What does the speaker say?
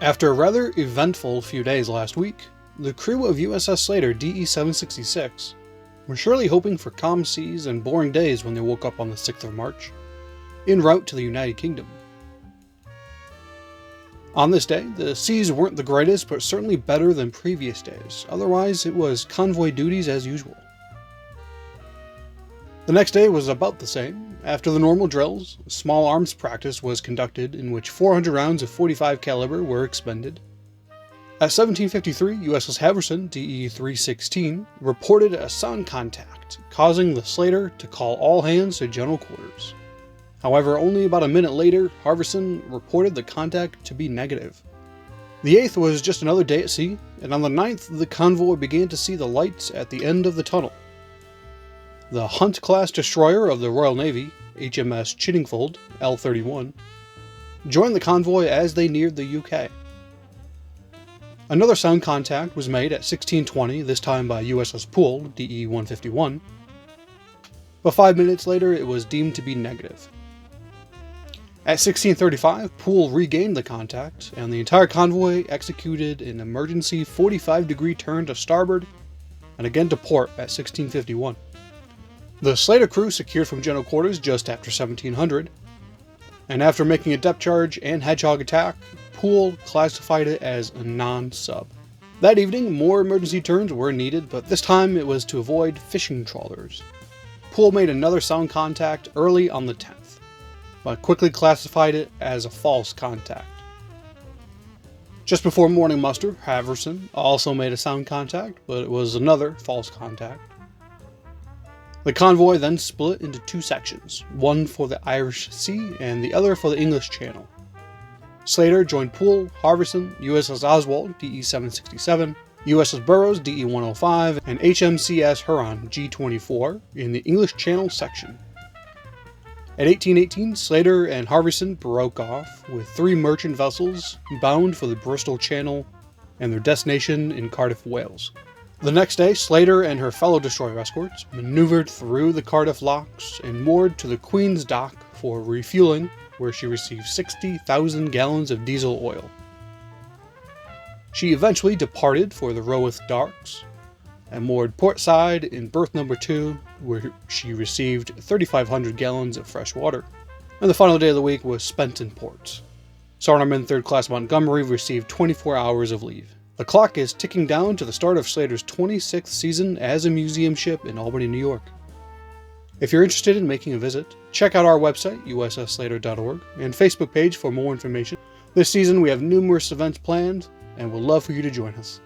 After a rather eventful few days last week, the crew of USS SLATER DE-766 were surely hoping for calm seas and boring days when they woke up on the 6th of March, en route to the United Kingdom. On this day, the seas weren't the greatest, but certainly better than previous days. Otherwise, it was convoy duties as usual. The next day was about the same. After the normal drills, a small arms practice was conducted in which 400 rounds of .45 caliber were expended. At 17:53, USS Harrison DE-316 reported a sound contact, causing the SLATER to call all hands to general quarters. However, only about a minute later, Harrison reported the contact to be negative. The 8th was just another day at sea, and on the 9th, the convoy began to see the lights at the end of the tunnel. The Hunt-class destroyer of the Royal Navy, HMS Chiddingfold, L-31, joined the convoy as they neared the UK. Another sound contact was made at 16:20, this time by USS Poole, DE-151, but 5 minutes later it was deemed to be negative. At 16:35, Poole regained the contact, and the entire convoy executed an emergency 45-degree turn to starboard and again to port at 16:51. The SLATER crew secured from general quarters just after 1700, and after making a depth charge and hedgehog attack, Poole classified it as a non-sub. That evening, more emergency turns were needed, but this time it was to avoid fishing trawlers. Poole made another sound contact early on the 10th, but quickly classified it as a false contact. Just before morning muster, Harrison also made a sound contact, but it was another false contact. The convoy then split into two sections, one for the Irish Sea and the other for the English Channel. SLATER joined Poole, Harrison, USS Oswald DE-767, USS Burroughs DE-105, and HMCS Huron G-24 in the English Channel section. At 1818, SLATER and Harrison broke off with 3 merchant vessels bound for the Bristol Channel and their destination in Cardiff, Wales. The next day, SLATER and her fellow destroyer escorts maneuvered through the Cardiff locks and moored to the Queen's Dock for refueling, where she received 60,000 gallons of diesel oil. She eventually departed for the Roweth Docks and moored portside in berth number 2, where she received 3,500 gallons of fresh water. And the final day of the week was spent in port. Sarnarman 3rd Class Montgomery received 24 hours of leave. The clock is ticking down to the start of SLATER's 26th season as a museum ship in Albany, New York. If you're interested in making a visit, check out our website, ussslater.org, and Facebook page for more information. This season we have numerous events planned, and we'd love for you to join us.